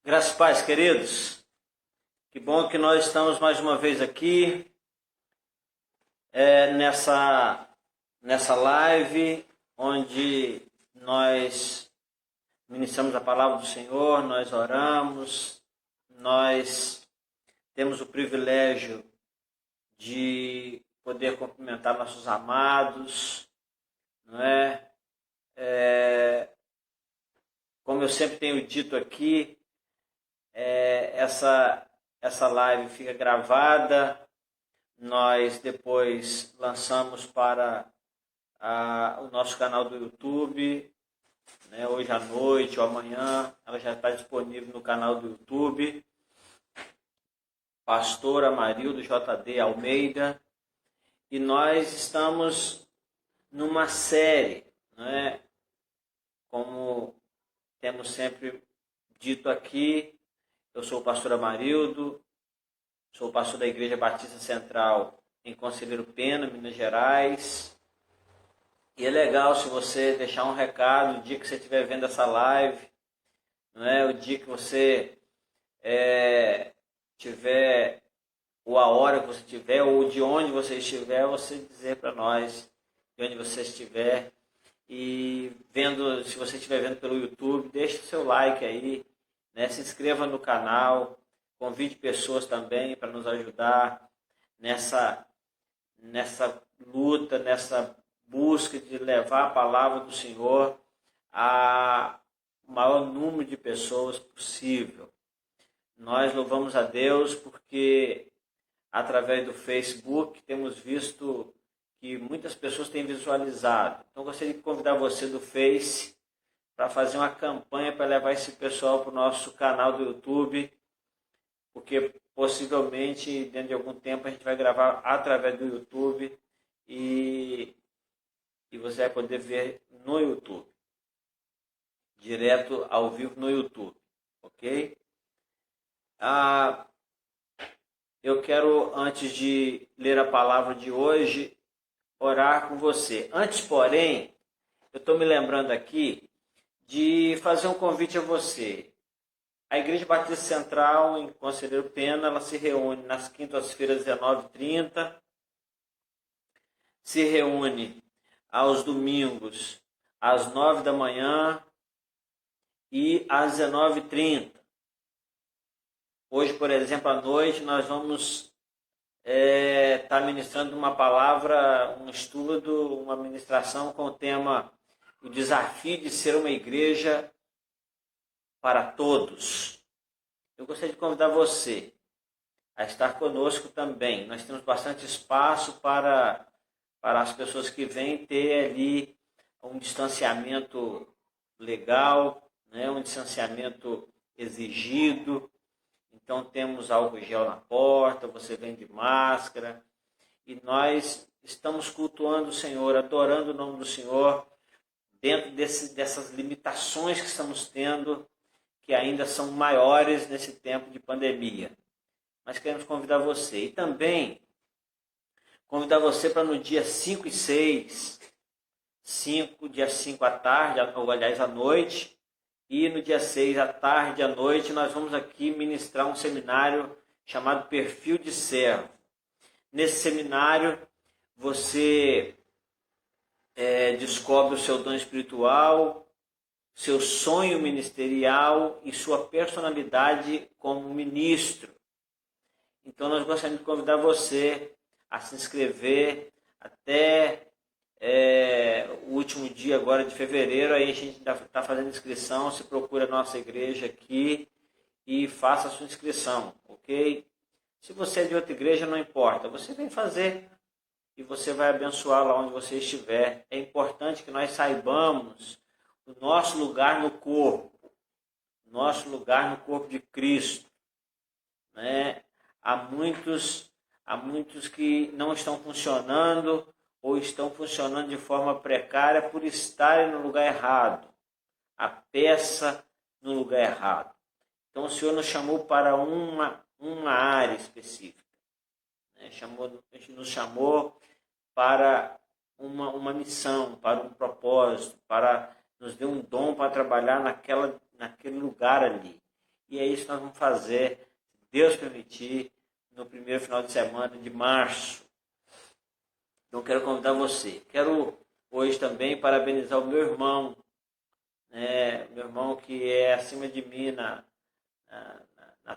Graças e paz, queridos. Que bom que nós estamos mais uma vez aqui nessa live, onde nós ministramos a palavra do Senhor, nós oramos, nós temos o privilégio de poder cumprimentar nossos amados, não é? Como eu sempre tenho dito aqui, essa live fica gravada, nós depois lançamos para o nosso canal do YouTube, né? Hoje à noite ou amanhã, ela já está disponível no canal do YouTube, Pastor Amarildo JD Almeida, e nós estamos numa série, né? Como temos sempre dito aqui, eu sou o pastor Amarildo, sou pastor da Igreja Batista Central em Conselheiro Pena, Minas Gerais. E é legal se você deixar um recado o dia que você estiver vendo essa live, não é? O dia que você tiver, ou a hora que você estiver, ou de onde você estiver, você dizer para nós de onde você estiver. E vendo, se você estiver vendo pelo YouTube, deixe o seu like aí, né? Se inscreva no canal, convide pessoas também para nos ajudar nessa luta, nessa busca de levar a palavra do Senhor a o maior número de pessoas possível. Nós louvamos a Deus porque através do Facebook temos visto que muitas pessoas têm visualizado. Então, gostaria de convidar você do Face para fazer uma campanha para levar esse pessoal para o nosso canal do YouTube, porque possivelmente, dentro de algum tempo, a gente vai gravar através do YouTube e você vai poder ver no YouTube, direto ao vivo no YouTube, ok? Eu quero, antes de ler a palavra de hoje, orar com você. Antes, porém, eu estou me lembrando aqui de fazer um convite a você. A Igreja Batista Central, em Conselheiro Pena, ela se reúne nas quintas-feiras, 19h30, se reúne aos domingos, às 9 da manhã e às 19h30. Hoje, por exemplo, à noite, nós vamos estar ministrando uma palavra, um estudo, uma ministração com o tema o desafio de ser uma igreja para todos. Eu gostaria de convidar você a estar conosco também. Nós temos bastante espaço para as pessoas que vêm ter ali um distanciamento legal, né? Um distanciamento exigido. Então temos álcool gel na porta, você vem de máscara. E nós estamos cultuando o Senhor, adorando o nome do Senhor, dentro dessas limitações que estamos tendo, que ainda são maiores nesse tempo de pandemia. Mas queremos convidar você. E também convidar você para no dia 5 e 6, dia 5 à tarde, ou aliás à noite, e no dia 6 à tarde e à noite, nós vamos aqui ministrar um seminário chamado Perfil de Servo. Nesse seminário, você descobre o seu dom espiritual, seu sonho ministerial e sua personalidade como ministro. Então, nós gostaríamos de convidar você a se inscrever até o último dia agora de fevereiro. Aí a gente está fazendo inscrição, se procura a nossa igreja aqui e faça a sua inscrição, ok? Se você é de outra igreja, não importa, você vem fazer e você vai abençoar lá onde você estiver. É importante que nós saibamos o nosso lugar no corpo, de Cristo, né? Há muitos que não estão funcionando ou estão funcionando de forma precária por estarem no lugar errado, a peça no lugar errado. Então o Senhor nos chamou para uma área específica, né? Nos chamou para uma missão, para um propósito, para nos deu um dom para trabalhar naquele lugar ali. E é isso que nós vamos fazer, se Deus permitir, no primeiro final de semana de março. Então quero convidar você. Quero hoje também parabenizar o meu irmão, meu irmão que é acima de mim na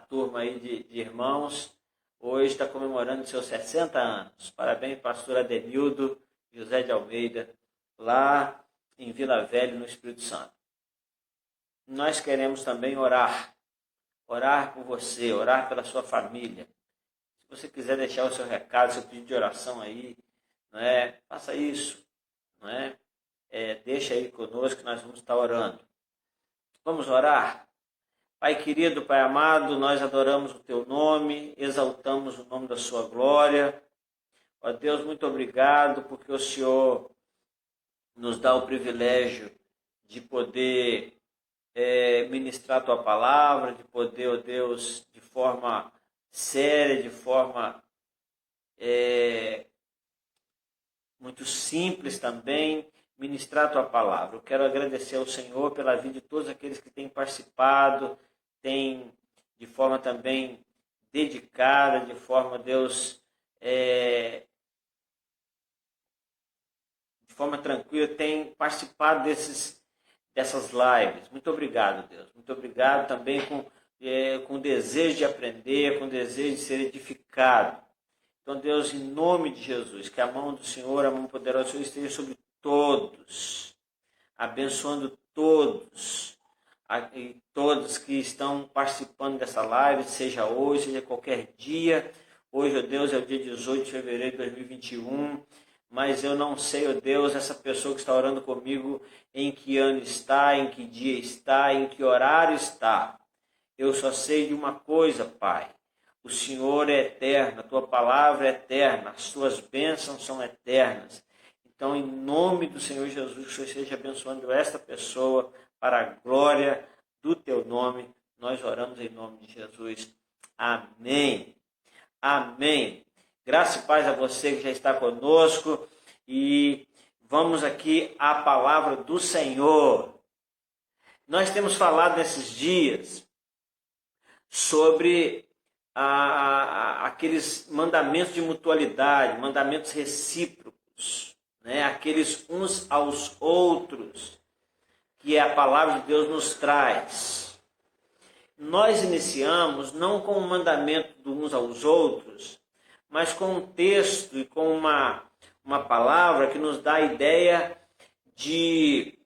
turma aí de irmãos. Hoje está comemorando seus 60 anos. Parabéns, pastor Adenildo José de Almeida, lá em Vila Velha, no Espírito Santo. Nós queremos também orar por você, orar pela sua família. Se você quiser deixar o seu recado, seu pedido de oração aí, faça isso, deixa aí conosco que nós vamos estar orando. Vamos orar? Pai querido, Pai amado, nós adoramos o Teu nome, exaltamos o nome da Sua glória. Ó Deus, muito obrigado porque o Senhor nos dá o privilégio de poder ministrar a Tua palavra, de poder, ó Deus, de forma séria, de forma muito simples também, ministrar a Tua palavra. Eu quero agradecer ao Senhor pela vida de todos aqueles que têm participado, têm de forma também dedicada, de forma, Deus, de forma tranquila, têm participado dessas lives. Muito obrigado, Deus. Muito obrigado também com desejo de aprender, com desejo de ser edificado. Então, Deus, em nome de Jesus, que a mão do Senhor, a mão poderosa do Senhor esteja sobre todos, abençoando todos, e todos que estão participando dessa live, seja hoje, seja qualquer dia. Hoje, ó Deus, é o dia 18 de fevereiro de 2021, mas eu não sei, ó Deus, essa pessoa que está orando comigo, em que ano está, em que dia está, em que horário está. Eu só sei de uma coisa, Pai. O Senhor é eterno, a Tua palavra é eterna, as Tuas bênçãos são eternas. Então, em nome do Senhor Jesus, que o Senhor esteja abençoando esta pessoa para a glória do Teu nome. Nós oramos em nome de Jesus. Amém. Amém. Graça e paz a você que já está conosco. E vamos aqui à palavra do Senhor. Nós temos falado nesses dias sobre aqueles mandamentos de mutualidade, mandamentos recíprocos, aqueles uns aos outros, que a palavra de Deus nos traz. Nós iniciamos não com o mandamento de uns aos outros, mas com um texto e com uma palavra que nos dá a ideia de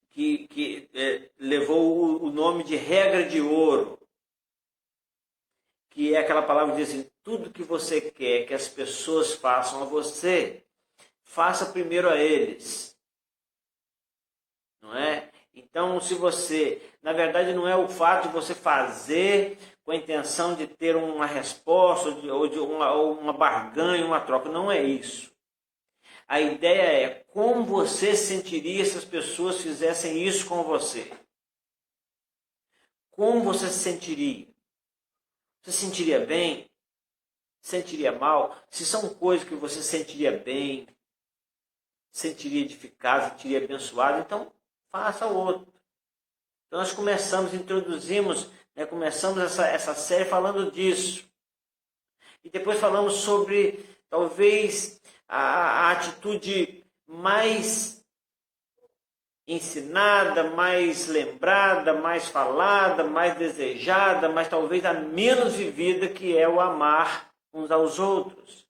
que levou o nome de regra de ouro, que é aquela palavra que diz assim: tudo que você quer que as pessoas façam a você, faça primeiro a eles. Não é? Então, se você, na verdade, não é o fato de você fazer com a intenção de ter uma resposta ou de uma barganha, uma troca, não é isso. A ideia é como você sentiria se as pessoas fizessem isso com você. Como você se sentiria? Você sentiria bem? Sentiria mal? Se são coisas que você sentiria bem, sentiria edificado, sentiria abençoado, então faça o outro. Então nós introduzimos essa série falando disso. E depois falamos sobre, talvez, a atitude mais ensinada, mais lembrada, mais falada, mais desejada, mas talvez a menos vivida, que é o amar uns aos outros.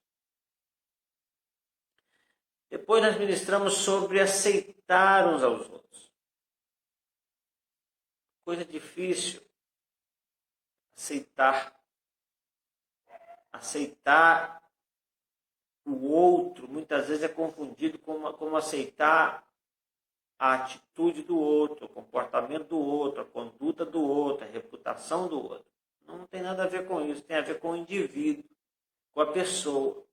Depois nós ministramos sobre aceitar uns aos outros. Coisa difícil. Aceitar o outro, muitas vezes é confundido como aceitar a atitude do outro, o comportamento do outro, a conduta do outro, a reputação do outro. Não tem nada a ver com isso, tem a ver com o indivíduo, com a pessoa.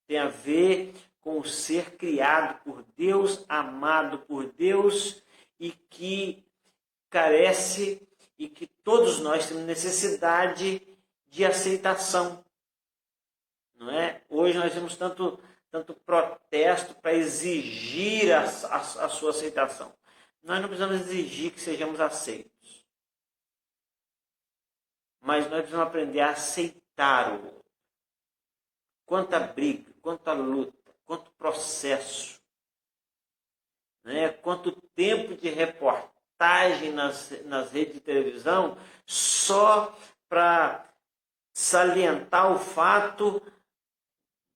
Tem a ver com o ser criado por Deus, amado por Deus e que carece e que todos nós temos necessidade de aceitação. Não é? Hoje nós temos tanto protesto para exigir a sua aceitação. Nós não precisamos exigir que sejamos aceitos. mas nós precisamos aprender a aceitar o outro. Quanta briga, quanta luta, quanto processo, né? Quanto tempo de reportagem nas redes de televisão só para salientar o fato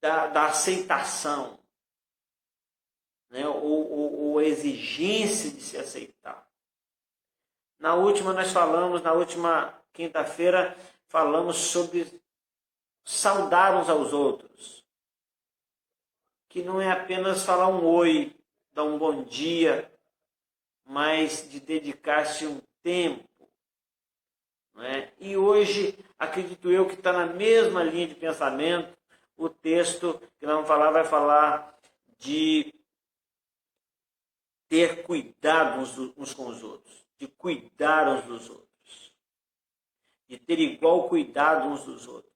da aceitação, né? Ou a exigência de se aceitar. Na última quinta-feira, falamos sobre saudar uns aos outros, que não é apenas falar um oi, dar um bom dia, mas de dedicar-se um tempo, né? E hoje, acredito eu que está na mesma linha de pensamento, o texto que nós vamos falar vai falar de ter cuidado uns com os outros, de cuidar uns dos outros, de ter igual cuidado uns dos outros.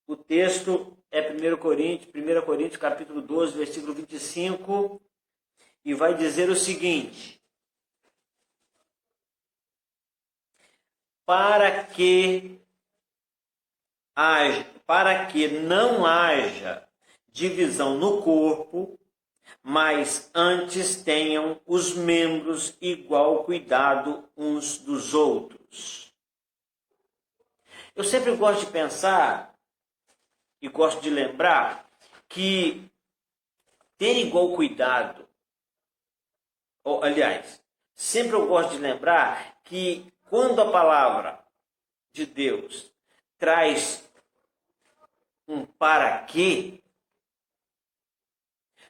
O texto é 1 Coríntios capítulo 12, versículo 25, e vai dizer o seguinte: para que não haja divisão no corpo, mas antes tenham os membros igual cuidado uns dos outros. Eu sempre gosto de pensar e gosto de lembrar que ter igual cuidado, sempre eu gosto de lembrar que quando a palavra de Deus traz um para quê,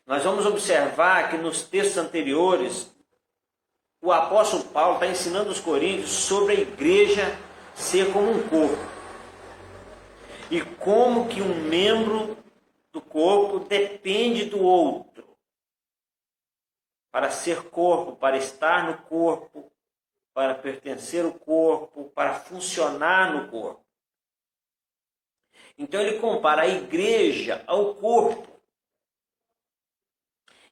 nós vamos observar que nos textos anteriores o apóstolo Paulo está ensinando os coríntios sobre a igreja ser como um corpo. E como que um membro do corpo depende do outro para ser corpo, para estar no corpo, para pertencer ao corpo, para funcionar no corpo. Então ele compara a igreja ao corpo.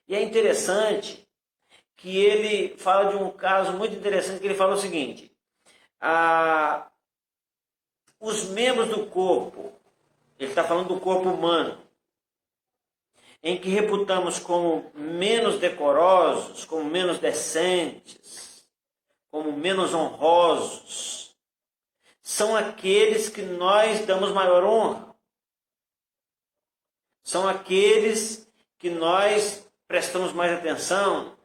E é interessante que ele fala de um caso muito interessante, que ele fala o seguinte: os membros do corpo, ele está falando do corpo humano, em que reputamos como menos decorosos, como menos decentes, como menos honrosos, são aqueles que nós damos maior honra. São aqueles que nós prestamos mais atenção.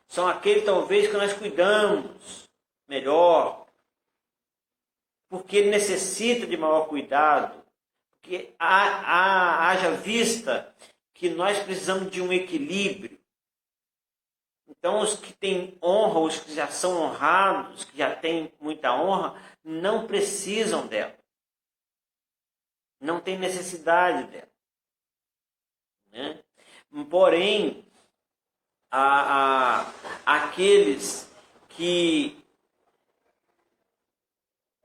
São aqueles, talvez, que nós cuidamos melhor. Porque ele necessita de maior cuidado. Porque haja vista que nós precisamos de um equilíbrio. Então, os que têm honra, os que já são honrados, que já têm muita honra, não precisam dela. Não tem necessidade dela. Né? Porém, aqueles que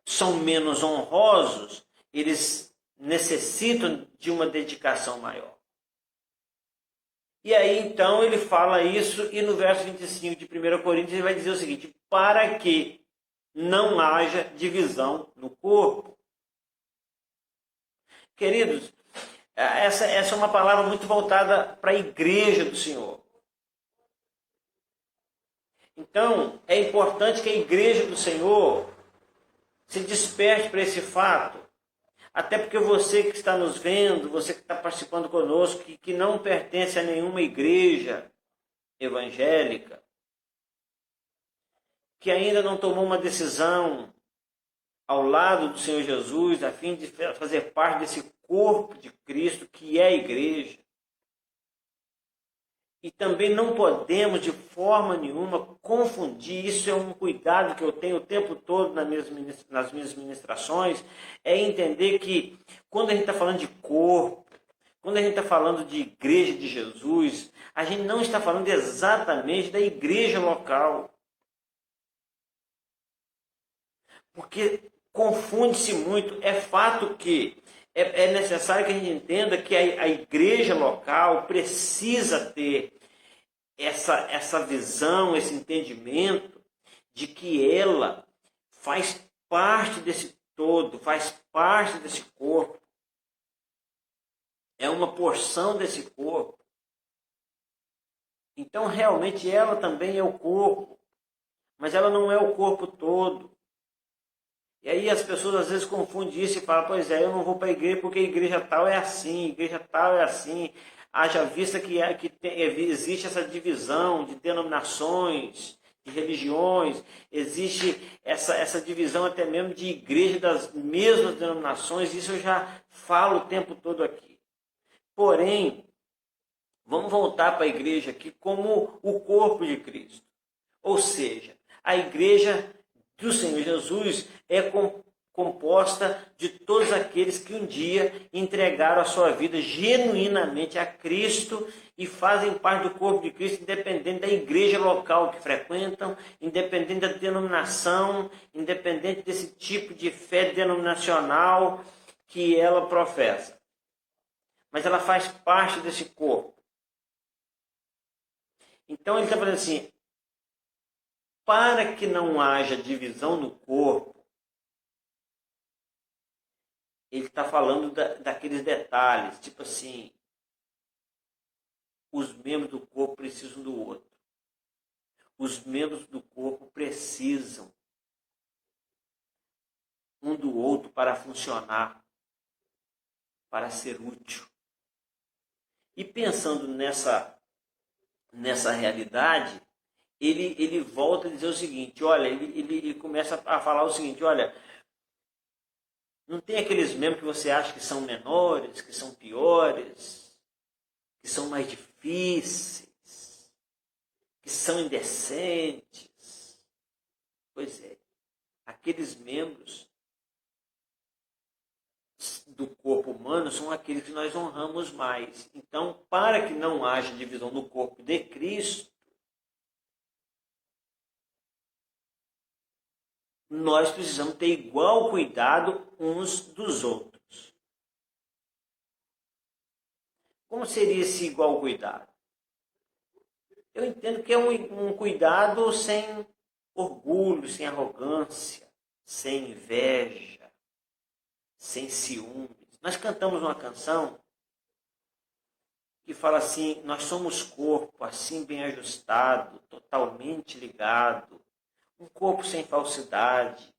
são menos honrosos, eles necessitam de uma dedicação maior. E aí, então, ele fala isso, e no verso 25 de 1 Coríntios, ele vai dizer o seguinte: para que não haja divisão no corpo. Queridos, essa é uma palavra muito voltada para a igreja do Senhor. Então, é importante que a igreja do Senhor se desperte para esse fato. Até porque você que está nos vendo, você que está participando conosco, que não pertence a nenhuma igreja evangélica, que ainda não tomou uma decisão ao lado do Senhor Jesus, a fim de fazer parte desse corpo de Cristo que é a igreja. E também não podemos, de forma nenhuma, confundir. Isso é um cuidado que eu tenho o tempo todo nas minhas ministrações, é entender que quando a gente está falando de corpo, quando a gente está falando de igreja de Jesus, a gente não está falando exatamente da igreja local. Porque confunde-se muito. É fato que é necessário que a gente entenda que a igreja local precisa ter essa visão, esse entendimento de que ela faz parte desse todo, faz parte desse corpo. É uma porção desse corpo. Então, realmente, ela também é o corpo, mas ela não é o corpo todo. E aí as pessoas às vezes confundem isso e falam, pois é, eu não vou para a igreja porque a igreja tal é assim, igreja tal é assim. Haja vista que existe essa divisão de denominações, de religiões, existe essa divisão até mesmo de igreja das mesmas denominações, isso eu já falo o tempo todo aqui. Porém, vamos voltar para a igreja aqui como o corpo de Cristo. Ou seja, a igreja do Senhor Jesus é composta de todos aqueles que um dia entregaram a sua vida genuinamente a Cristo e fazem parte do corpo de Cristo, independente da igreja local que frequentam, independente da denominação, independente desse tipo de fé denominacional que ela professa. Mas ela faz parte desse corpo. Então ele está falando assim, para que não haja divisão no corpo, ele está falando daqueles detalhes, tipo assim, os membros do corpo precisam do outro. Os membros do corpo precisam um do outro para funcionar, para ser útil. E pensando nessa realidade, ele volta a dizer o seguinte, olha, ele começa a falar o seguinte, olha, não tem aqueles membros que você acha que são menores, que são piores, que são mais difíceis, que são indecentes. Pois é, aqueles membros do corpo humano são aqueles que nós honramos mais. Então, para que não haja divisão no corpo de Cristo, nós precisamos ter igual cuidado uns dos outros. Como seria esse igual cuidado? Eu entendo que é um cuidado sem orgulho, sem arrogância, sem inveja, sem ciúmes. Nós cantamos uma canção que fala assim, nós somos corpo, assim bem ajustado, totalmente ligado, um corpo sem falsidade,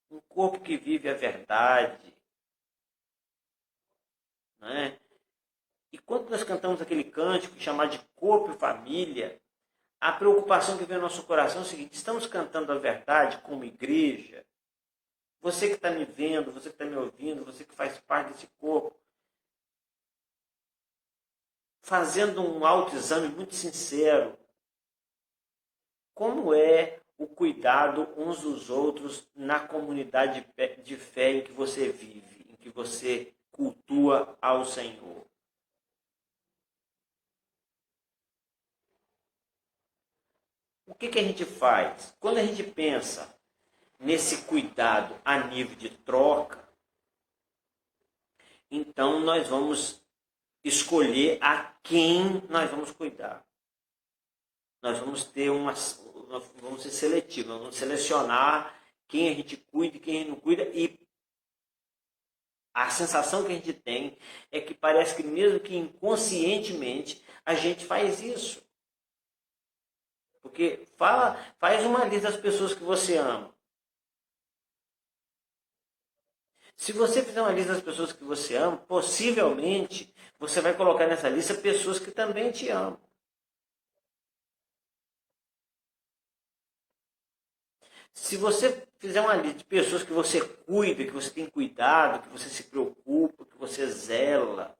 um corpo que vive a verdade. Não é? E quando nós cantamos aquele cântico chamado de corpo e família, a preocupação que vem no nosso coração é o seguinte, estamos cantando a verdade como igreja? Você que está me vendo, você que está me ouvindo, você que faz parte desse corpo, fazendo um autoexame muito sincero, como é o cuidado uns dos outros na comunidade de fé em que você vive, em que você cultua ao Senhor? O que a gente faz? Quando a gente pensa nesse cuidado a nível de troca, então nós vamos escolher a quem nós vamos cuidar. Nós vamos vamos ser seletivos, vamos selecionar quem a gente cuida e quem a gente não cuida, e a sensação que a gente tem é que parece que mesmo que inconscientemente a gente faz isso. Porque faz uma lista das pessoas que você ama. Se você fizer uma lista das pessoas que você ama, possivelmente você vai colocar nessa lista pessoas que também te amam. Se você fizer uma lista de pessoas que você cuida, que você tem cuidado, que você se preocupa, que você zela,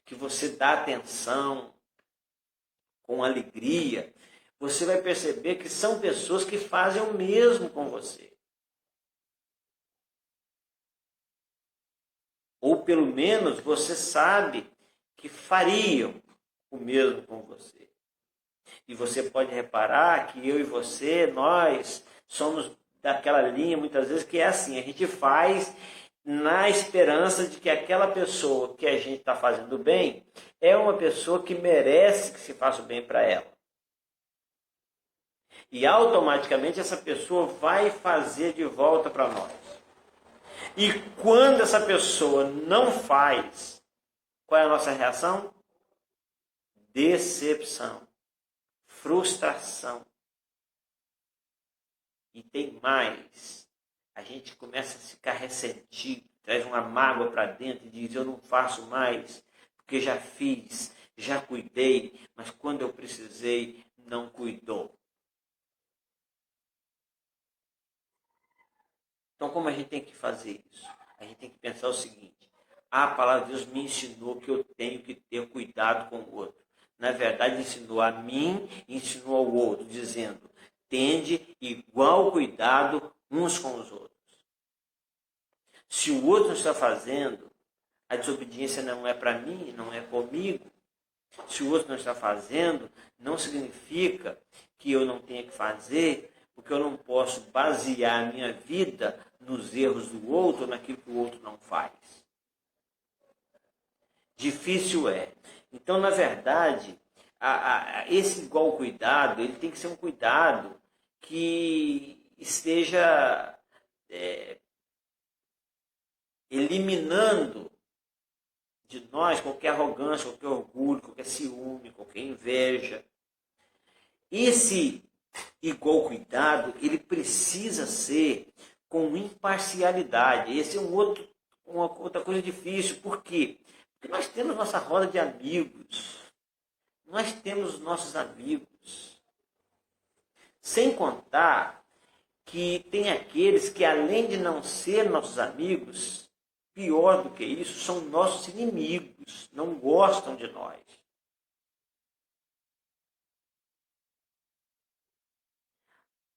que você dá atenção com alegria, você vai perceber que são pessoas que fazem o mesmo com você. Ou pelo menos você sabe que fariam o mesmo com você. E você pode reparar que eu e você, nós somos daquela linha muitas vezes que é assim, a gente faz na esperança de que aquela pessoa que a gente está fazendo bem é uma pessoa que merece que se faça o bem para ela. E automaticamente essa pessoa vai fazer de volta para nós. E quando essa pessoa não faz, qual é a nossa reação? Decepção, frustração. E tem mais. A gente começa a ficar ressentido, traz uma mágoa para dentro e diz: eu não faço mais, porque já fiz, já cuidei, mas quando eu precisei, não cuidou. Então, como a gente tem que fazer isso? A gente tem que pensar o seguinte: a palavra de Deus me ensinou que eu tenho que ter cuidado com o outro. Na verdade, ensinou a mim e ensinou ao outro, dizendo: tende igual cuidado uns com os outros. Se o outro está fazendo, a desobediência não é para mim, não é comigo. Se o outro não está fazendo, não significa que eu não tenha que fazer, porque eu não posso basear a minha vida nos erros do outro, naquilo que o outro não faz. Difícil é. Então, na verdade, esse igual cuidado, ele tem que ser um cuidado que esteja eliminando de nós qualquer arrogância, qualquer orgulho, qualquer ciúme, qualquer inveja. Esse igual cuidado, ele precisa ser com imparcialidade. Esse é uma outra coisa difícil. Por quê? Porque nós temos nossa roda de amigos. Nós temos nossos amigos. Sem contar que tem aqueles que, além de não ser nossos amigos, pior do que isso, são nossos inimigos, não gostam de nós.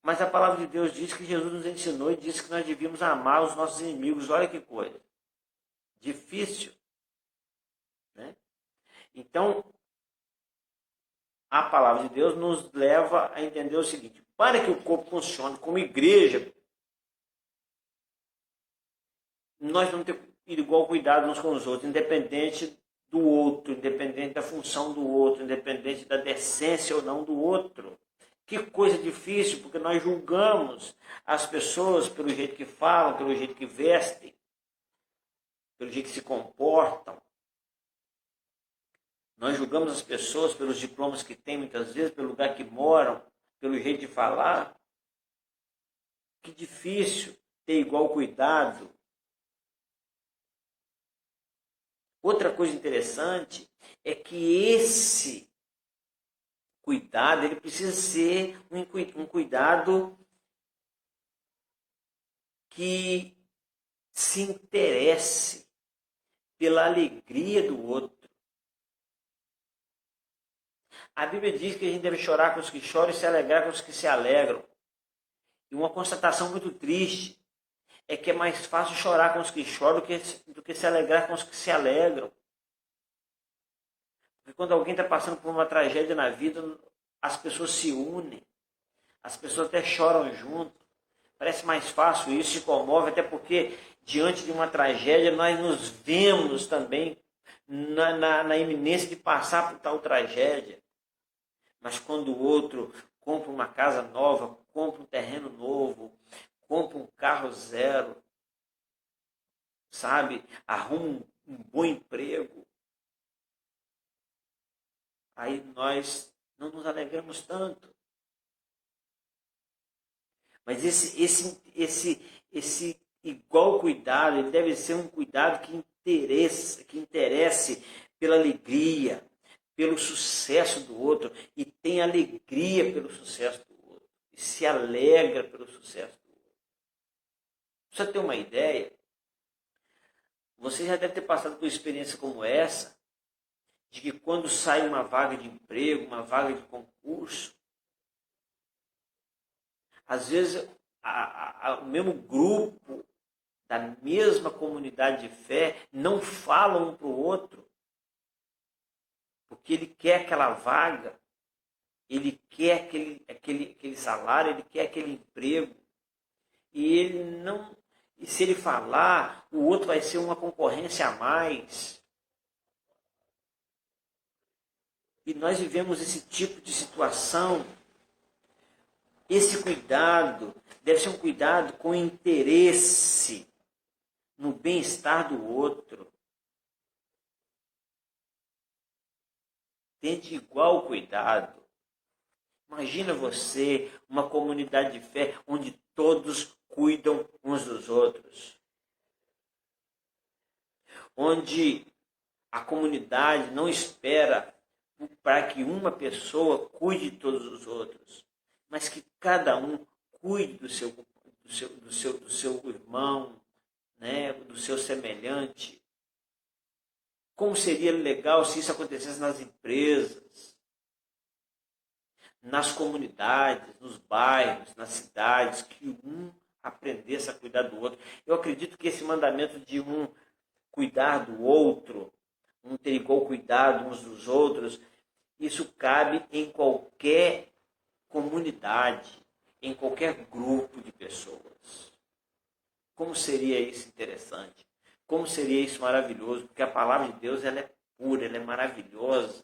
Mas a palavra de Deus diz que Jesus nos ensinou e disse que nós devíamos amar os nossos inimigos. Olha que coisa. Difícil. Né? Então, a palavra de Deus nos leva a entender o seguinte: para que o corpo funcione como igreja, nós vamos ter igual cuidado uns com os outros, independente do outro, independente da função do outro, independente da decência ou não do outro. Que coisa difícil, porque nós julgamos as pessoas pelo jeito que falam, pelo jeito que vestem, pelo jeito que se comportam. Nós julgamos as pessoas pelos diplomas que têm, muitas vezes, pelo lugar que moram, pelo jeito de falar. Que difícil ter igual cuidado. Outra coisa interessante é que esse cuidado, ele precisa ser um cuidado que se interesse pela alegria do outro. A Bíblia diz que a gente deve chorar com os que choram e se alegrar com os que se alegram. E uma constatação muito triste é que é mais fácil chorar com os que choram do que se alegrar com os que se alegram. Porque quando alguém está passando por uma tragédia na vida, as pessoas se unem, as pessoas até choram junto. Parece mais fácil isso, se comove, até porque diante de uma tragédia nós nos vemos também na iminência de passar por tal tragédia. Mas quando o outro compra uma casa nova, compra um terreno novo, compra um carro zero, sabe, arruma um bom emprego, aí nós não nos alegramos tanto. Mas esse igual cuidado, ele deve ser um cuidado que interesse pela alegria, pelo sucesso do outro, e tem alegria pelo sucesso do outro, e se alegra pelo sucesso do outro. Pra você ter uma ideia, você já deve ter passado por uma experiência como essa, de que quando sai uma vaga de emprego, uma vaga de concurso, às vezes o mesmo grupo, da mesma comunidade de fé, não fala um para o outro, porque ele quer aquela vaga, ele quer aquele salário, ele quer aquele emprego, e ele não. E se ele falar, o outro vai ser uma concorrência a mais. E nós vivemos esse tipo de situação Esse cuidado deve ser um cuidado com interesse no bem-estar do outro. Tente igual cuidado. Imagina você, uma comunidade de fé, onde todos cuidam uns dos outros. Onde a comunidade não espera para que uma pessoa cuide de todos os outros, mas que cada um cuide do seu irmão, né, do seu semelhante. Como seria legal se isso acontecesse nas empresas, nas comunidades, nos bairros, nas cidades, que um aprendesse a cuidar do outro. Eu acredito que esse mandamento de um cuidar do outro, um ter igual cuidado uns dos outros, isso cabe em qualquer comunidade, em qualquer grupo de pessoas. Como seria isso interessante? Como seria isso maravilhoso? Porque a palavra de Deus, ela é pura, ela é maravilhosa.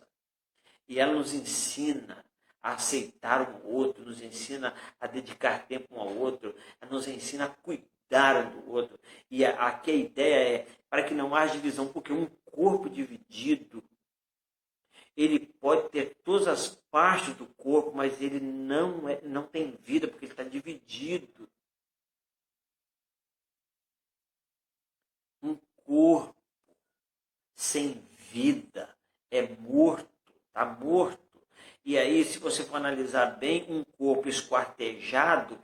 E ela nos ensina a aceitar um outro, nos ensina a dedicar tempo um ao outro, nos ensina a cuidar um do outro. E aqui a ideia é para que não haja divisão, porque um corpo dividido, ele pode ter todas as partes do corpo, mas ele não tem vida, porque ele está dividido. Um corpo sem vida é morto, está morto. E aí, se você for analisar bem, um corpo esquartejado,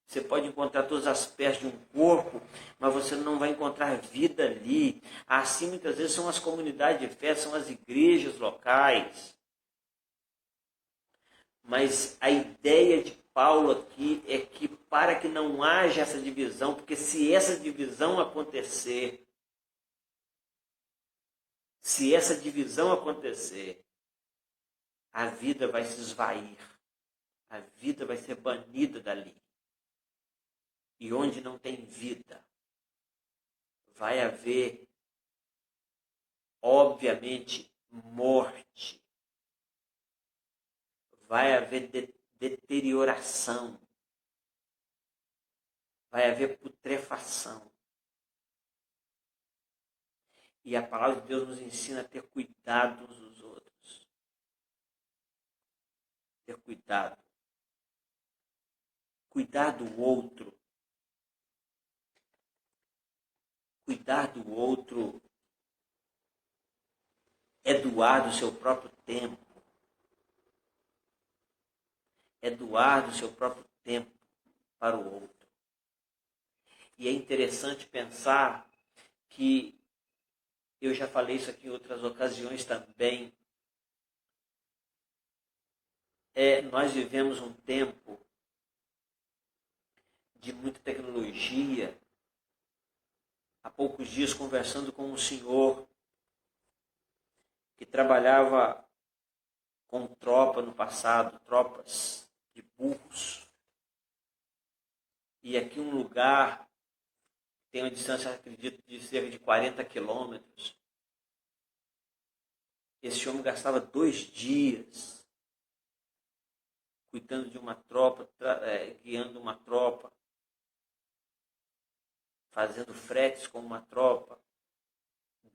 você pode encontrar todas as peças de um corpo, mas você não vai encontrar vida ali. Assim, muitas vezes, são as comunidades de fé, são as igrejas locais. Mas a ideia de Paulo aqui é que para que não haja essa divisão, porque se essa divisão acontecer, a vida vai se esvair, a vida vai ser banida dali. E onde não tem vida, vai haver, obviamente, morte. Vai haver deterioração. Vai haver putrefação. E a palavra de Deus nos ensina a ter cuidado uns dos outros. Ter cuidado. Cuidar do outro. Cuidar do outro é doar do seu próprio tempo. É doar do seu próprio tempo para o outro. E é interessante pensar que, eu já falei isso aqui em outras ocasiões também, nós vivemos um tempo de muita tecnologia. Há poucos dias, conversando com um senhor que trabalhava com tropa no passado, tropas de burros. E aqui um lugar tem uma distância, acredito, de cerca de 40 quilômetros. Esse homem gastava 2 dias cuidando de uma tropa, guiando uma tropa, fazendo fretes com uma tropa.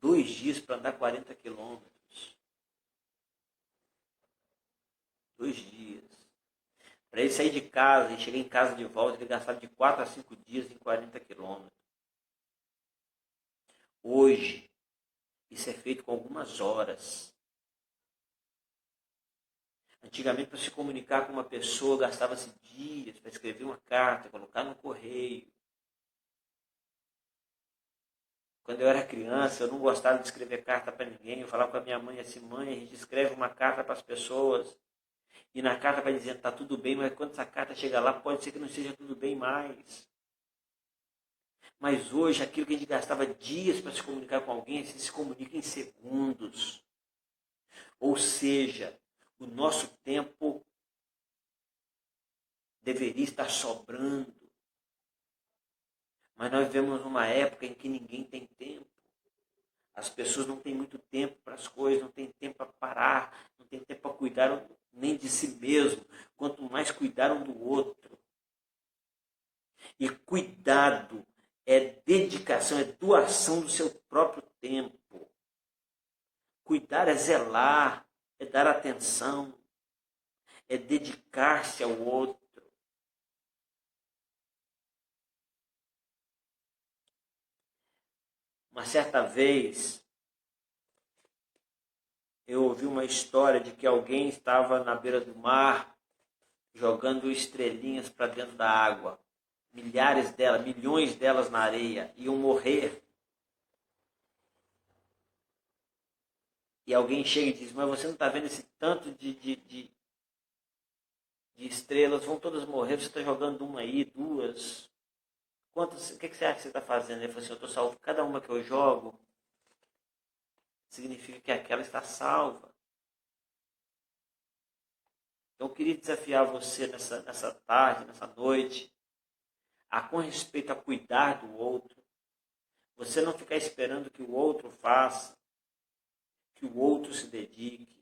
2 dias para andar 40 quilômetros. 2 dias. Para ele sair de casa e chegar em casa de volta, ele gastava de 4 a 5 dias em 40 quilômetros. Hoje, isso é feito com algumas horas. Antigamente, para se comunicar com uma pessoa, gastava-se dias para escrever uma carta, colocar no correio. Quando eu era criança, eu não gostava de escrever carta para ninguém. Eu falava com a minha mãe assim: mãe, a gente escreve uma carta para as pessoas. E na carta vai dizendo, está tudo bem, mas quando essa carta chega lá, pode ser que não seja tudo bem mais. Mas hoje, aquilo que a gente gastava dias para se comunicar com alguém, a gente se comunica em segundos. Ou seja, o nosso tempo deveria estar sobrando. Mas nós vivemos numa época em que ninguém tem tempo. As pessoas não têm muito tempo para as coisas, não têm tempo para parar, não têm tempo para cuidar nem de si mesmo, quanto mais cuidar um do outro. cuidado é dedicação, é doação do seu próprio tempo. Cuidar é zelar, é dar atenção, é dedicar-se ao outro. Uma certa vez, eu ouvi uma história de que alguém estava na beira do mar jogando estrelinhas para dentro da água. Milhares delas, milhões delas na areia, iam morrer. E alguém chega e diz, mas você não está vendo esse tanto de estrelas, vão todas morrer, você está jogando uma aí, duas. Quantas, o que você acha que você está fazendo? Ele falou assim, eu estou salvo. Cada uma que eu jogo significa que aquela está salva. Então eu queria desafiar você nessa tarde, nessa noite, com respeito a cuidar do outro, você não ficar esperando que o outro faça, que o outro se dedique,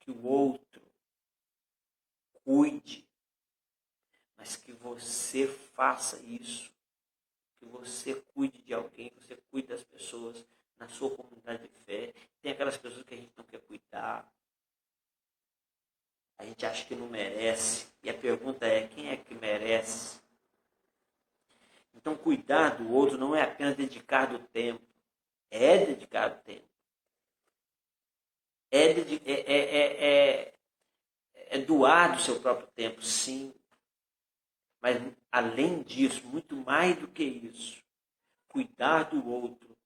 que o outro cuide, mas que você faça isso, que você cuide de alguém, que você cuide das pessoas na sua comunidade de fé. Tem aquelas pessoas que a gente não quer cuidar, a gente acha que não merece, e a pergunta é, quem é que merece? Então, cuidar do outro não é apenas dedicar do tempo, é dedicar o tempo. É doar do seu próprio tempo, sim. Mas, além disso, muito mais do que isso, cuidar do outro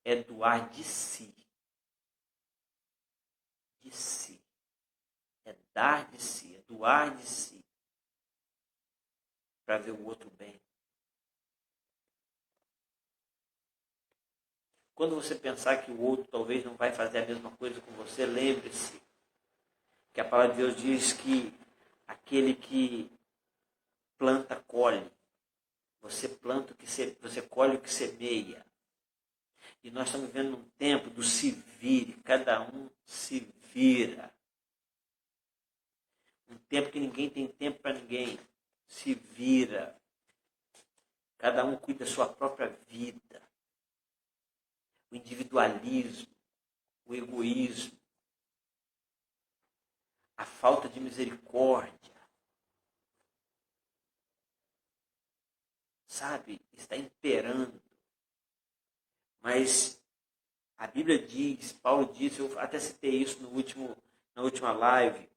é doar de si. De si. É dar de si, é doar de si. Para ver o outro bem. Quando você pensar que o outro talvez não vai fazer a mesma coisa com você, lembre-se que a palavra de Deus diz que aquele que planta, colhe. Você planta o que você colhe o que semeia. E nós estamos vivendo um tempo do se vire, cada um se vira. Um tempo que ninguém tem tempo para ninguém. Se vira. Cada um cuida da sua própria vida. O individualismo, o egoísmo, a falta de misericórdia, sabe, está imperando. Mas a Bíblia diz, Paulo diz, eu até citei isso na última live,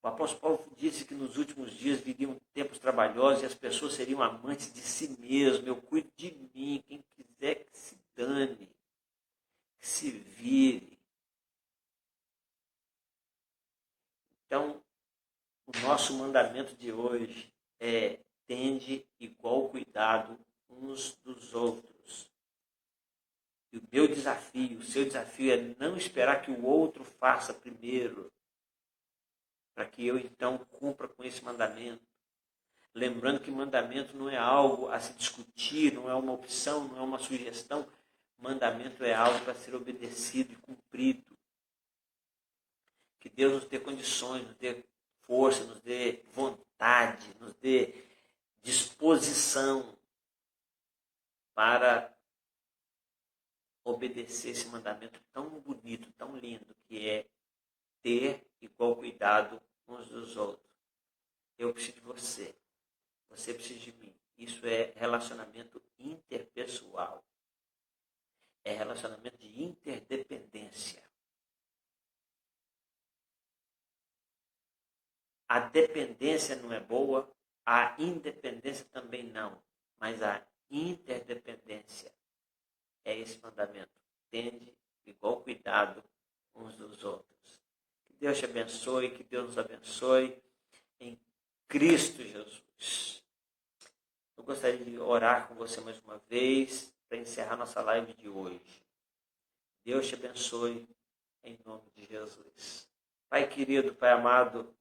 o apóstolo Paulo disse que nos últimos dias viriam tempos trabalhosos e as pessoas seriam amantes de si mesmo. Eu cuido de mim, quem quiser que se dane, que se vire. Então, o nosso mandamento de hoje é tende igual cuidado uns dos outros. E o meu desafio, o seu desafio é não esperar que o outro faça primeiro, para que eu então cumpra com esse mandamento. Lembrando que mandamento não é algo a se discutir, não é uma opção, não é uma sugestão. Mandamento é algo para ser obedecido e cumprido. Que Deus nos dê condições, nos dê força, nos dê vontade, nos dê disposição para obedecer esse mandamento tão bonito, tão lindo, que é ter igual cuidado uns dos outros. Eu preciso de você. Você precisa de mim. Isso é relacionamento interpessoal. É relacionamento de interdependência. A dependência não é boa, a independência também não. Mas a interdependência é esse mandamento. Tende igual cuidado uns dos outros. Que Deus te abençoe, que Deus nos abençoe em Cristo Jesus. Eu gostaria de orar com você mais uma vez para encerrar nossa live de hoje. Deus te abençoe em nome de Jesus. Pai querido, Pai amado,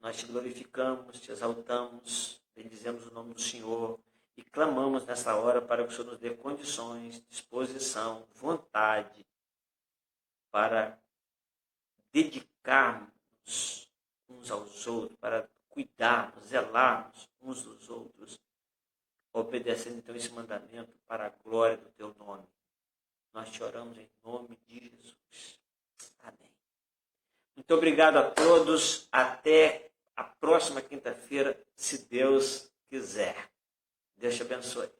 nós te glorificamos, te exaltamos, bendizemos o nome do Senhor e clamamos nessa hora para que o Senhor nos dê condições, disposição, vontade para dedicarmos uns aos outros, para cuidarmos, zelarmos uns dos outros, obedecendo então esse mandamento para a glória do teu nome. Nós te oramos em nome de Jesus. Amém. Muito obrigado a todos. Até a próxima quinta-feira, se Deus quiser. Deus te abençoe.